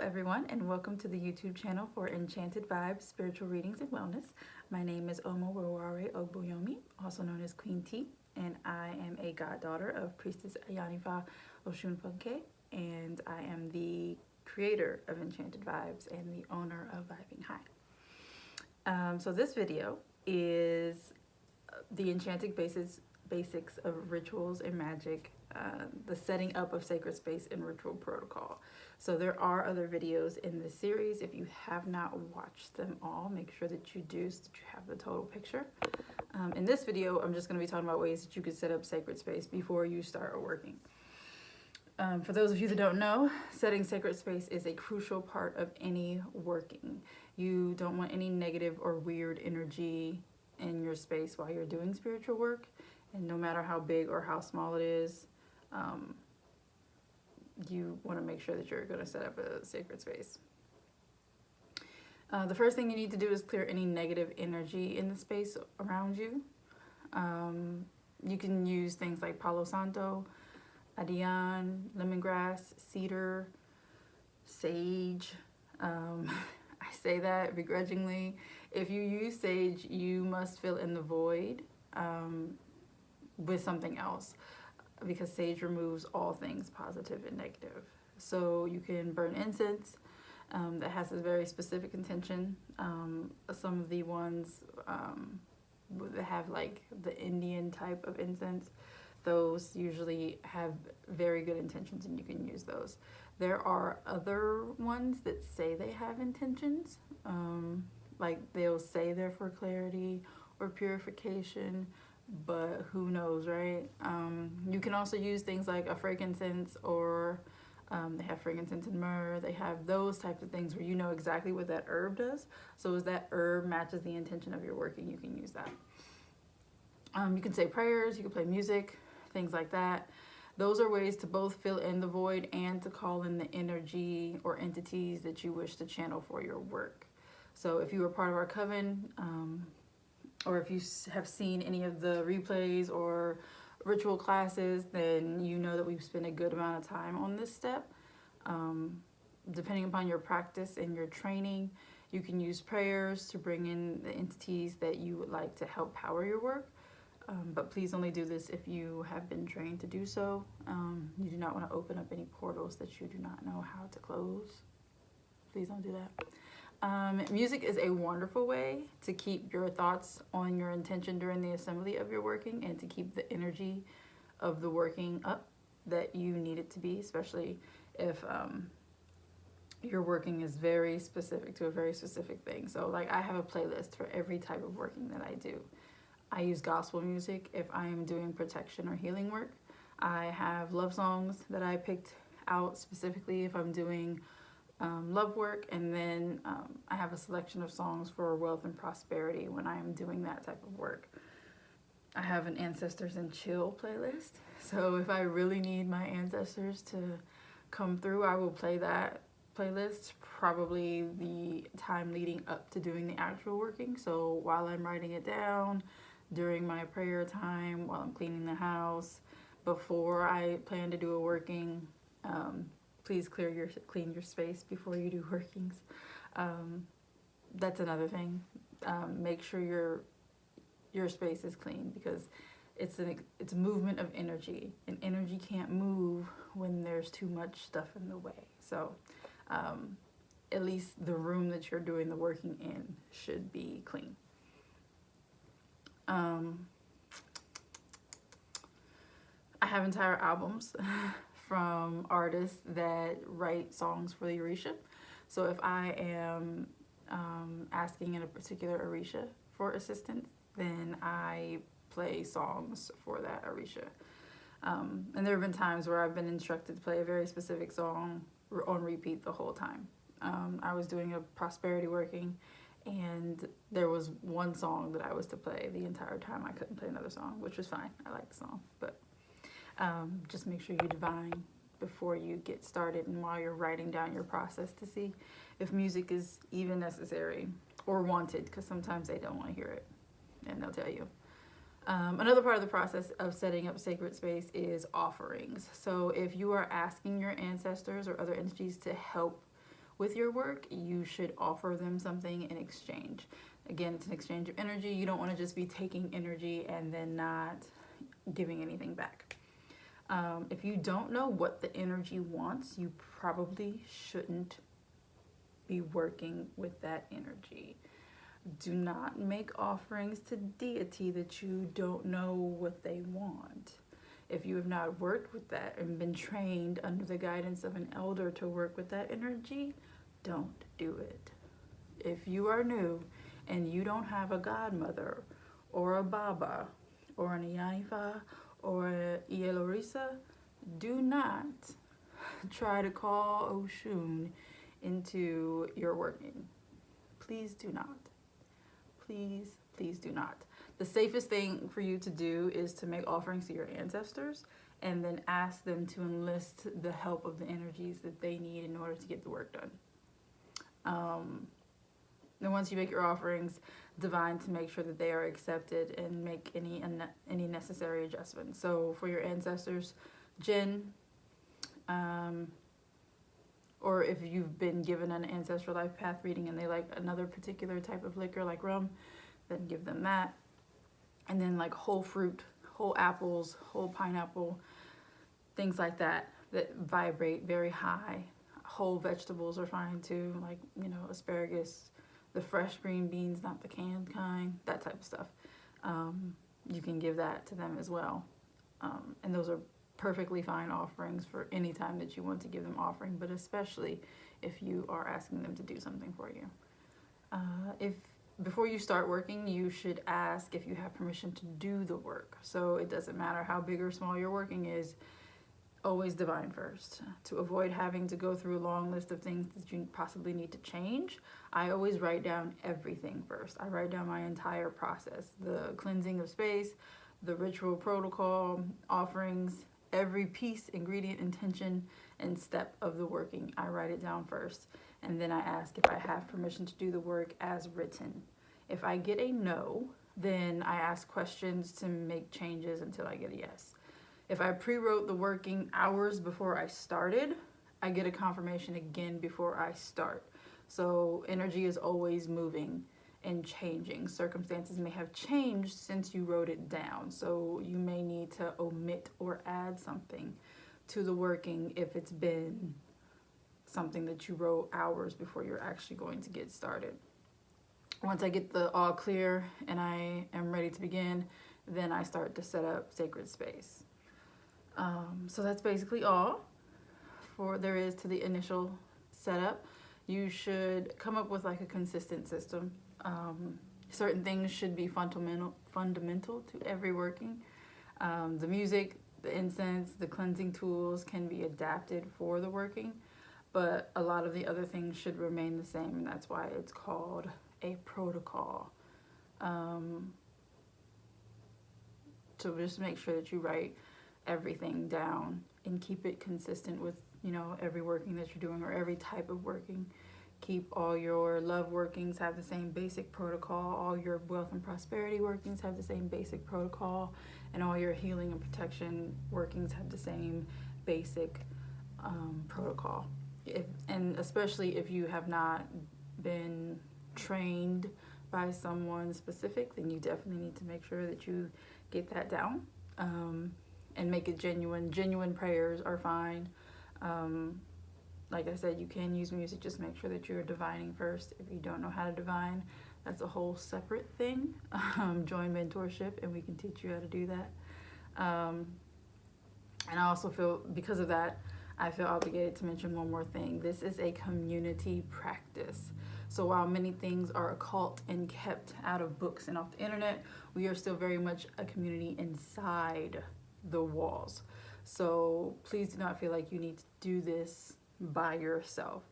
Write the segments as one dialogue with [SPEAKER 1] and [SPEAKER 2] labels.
[SPEAKER 1] everyone, and welcome to the YouTube channel for Enchanted Vibes, Spiritual Readings and Wellness. My name is Omo Waware Ogbuyomi, also known as Queen T, and I am a goddaughter of Priestess Ayanifa Oshunfunke, and I am the creator of Enchanted Vibes and the owner of Vibing High. So this video is the enchanted basics of rituals and magic, the setting up of sacred space and ritual protocol. So there are other videos in this series. If you have not watched them all, make sure that you do so that you have the total picture. In this video, I'm just going to be talking about ways that you can set up sacred space before you start working. For those of you that don't know, setting sacred space is a crucial part of any working. You don't want any negative or weird energy in your space while you're doing spiritual work, and no matter how big or how small it is, you want to make sure that you're going to set up a sacred space. The first thing you need to do is clear any negative energy in the space around you. You can use things like Palo Santo, Adian, lemongrass, cedar, sage. I say that begrudgingly. If you use sage, you must fill in the void with something else, because sage removes all things positive and negative. So you can burn incense that has a very specific intention. Some of the ones that have like the Indian type of incense, those usually have very good intentions, and you can use those. There are other ones that say they have intentions, like they'll say they're for clarity or purification, but who knows, right? You can also use things like a frankincense, or they have frankincense and myrrh. They have those types of things where you know exactly what that herb does. So as that herb matches the intention of your working, you can use that. You can say prayers, you can play music, things like that. Those are ways to both fill in the void and to call in the energy or entities that you wish to channel for your work. So if you were part of our coven, or if you have seen any of the replays or ritual classes, then you know that we've spent a good amount of time on this step. Depending upon your practice and your training, you can use prayers to bring in the entities that you would like to help power your work. But please only do this if you have been trained to do so. You do not want to open up any portals that you do not know how to close. Please don't do that. Music is a wonderful way to keep your thoughts on your intention during the assembly of your working, and to keep the energy of the working up that you need it to be, especially if your working is very specific to a very specific thing. So like I have a playlist for every type of working that I do. I use gospel music if I am doing protection or healing work. I have love songs that I picked out specifically if I'm doing love work, and then I have a selection of songs for wealth and prosperity when I am doing that type of work. I have an Ancestors and Chill playlist, so if I really need my ancestors to come through, I will play that playlist probably the time leading up to doing the actual working. So while I'm writing it down, during my prayer time, while I'm cleaning the house, before I plan to do a working, please clean your space before you do workings. That's another thing. Make sure your space is clean, because it's a movement of energy, and energy can't move when there's too much stuff in the way. So at least the room that you're doing the working in should be clean. I have entire albums from artists that write songs for the Orisha. So if I am asking in a particular Orisha for assistance, then I play songs for that Orisha. And there have been times where I've been instructed to play a very specific song on repeat the whole time. I was doing a prosperity working, and there was one song that I was to play the entire time. I couldn't play another song, which was fine. I like the song, but just make sure you divine before you get started, and while you're writing down your process, to see if music is even necessary or wanted, because sometimes they don't want to hear it, and they'll tell you. Another part of the process of setting up sacred space is offerings. So if you are asking your ancestors or other entities to help with your work, you should offer them something in exchange. Again, it's an exchange of energy. You don't want to just be taking energy and then not giving anything back. If you don't know what the energy wants, you probably shouldn't be working with that energy. Do not make offerings to deity that you don't know what they want. If you have not worked with that and been trained under the guidance of an elder to work with that energy, don't do it. If you are new and you don't have a godmother or a baba or an Iyanifa or a Ielorisa, do not try to call Oshun into your working. Please do not. Please do not. The safest thing for you to do is to make offerings to your ancestors and then ask them to enlist the help of the energies that they need in order to get the work done. Then once you make your offerings, divine to make sure that they are accepted and make any necessary adjustments. So for your ancestors, gin, or if you've been given an ancestral life path reading and they like another particular type of liquor like rum, then give them that. And then like whole fruit, whole apples, whole pineapple, things like that vibrate very high. Whole vegetables are fine too, like, asparagus, the fresh green beans, not the canned kind, that type of stuff. You can give that to them as well. And those are perfectly fine offerings for any time that you want to give them offering, but especially if you are asking them to do something for you. If before you start working, you should ask if you have permission to do the work. So it doesn't matter how big or small your working is, always divine first. To avoid having to go through a long list of things that you possibly need to change, I always write down everything first. I write down my entire process, the cleansing of space, the ritual protocol, offerings, every piece, ingredient, intention, and step of the working. I write it down first, and then I ask if I have permission to do the work as written. If I get a no, then I ask questions to make changes until I get a yes. If I pre-wrote the working hours before I started, I get a confirmation again before I start. So energy is always moving and changing. Circumstances may have changed since you wrote it down. So you may need to omit or add something to the working if it's been something that you wrote hours before you're actually going to get started. Once I get the all clear and I am ready to begin, then I start to set up sacred space. So that's basically all there is to the initial setup. You should come up with like a consistent system. Certain things should be fundamental to every working. The music, the incense, the cleansing tools can be adapted for the working, but a lot of the other things should remain the same, and that's why it's called a protocol. So just make sure that you write everything down and keep it consistent with, every working that you're doing or every type of working. Keep all your love workings have the same basic protocol. All your wealth and prosperity workings have the same basic protocol. And all your healing and protection workings have the same basic protocol. And especially if you have not been trained by someone specific, then you definitely need to make sure that you get that down and make it genuine. Genuine prayers are fine. Like I said, you can use music, just make sure that you're divining first. If you don't know how to divine, that's a whole separate thing. Join mentorship and we can teach you how to do that. And I also feel, because of that, I feel obligated to mention one more thing. This is a community practice. So while many things are occult and kept out of books and off the internet, we are still very much a community inside the walls. So please do not feel like you need to do this by yourself.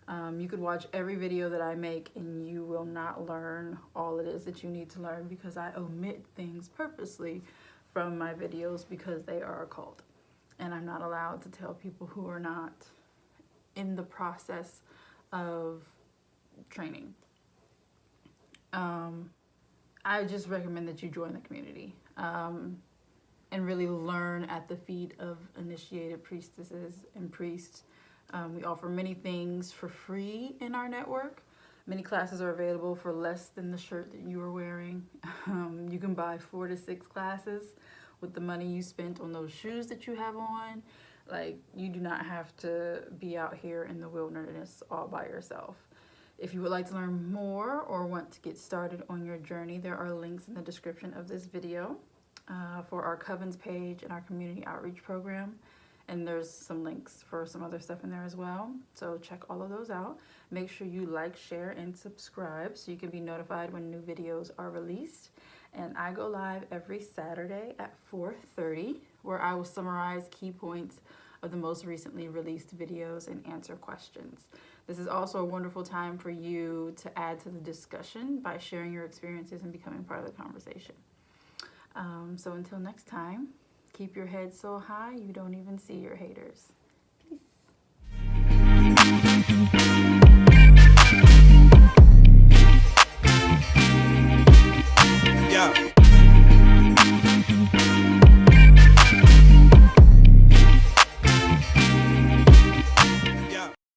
[SPEAKER 1] You could watch every video that I make and you will not learn all it is that you need to learn, because I omit things purposely from my videos because they are occult. And I'm not allowed to tell people who are not in the process of training. I just recommend that you join the community and really learn at the feet of initiated priestesses and priests We offer many things for free in our network. Many classes are available for less than the shirt that you are wearing. You can buy 4 to 6 classes with the money you spent on those shoes that you have on. Like, you do not have to be out here in the wilderness all by yourself. If you would like to learn more or want to get started on your journey, there are links in the description of this video for our Covens page and our community outreach program. And there's some links for some other stuff in there as well. So check all of those out. Make sure you like, share, and subscribe so you can be notified when new videos are released. And I go live every Saturday at 4:30, where I will summarize key points of the most recently released videos and answer questions. This is also a wonderful time for you to add to the discussion by sharing your experiences and becoming part of the conversation. So until next time, keep your head so high you don't even see your haters.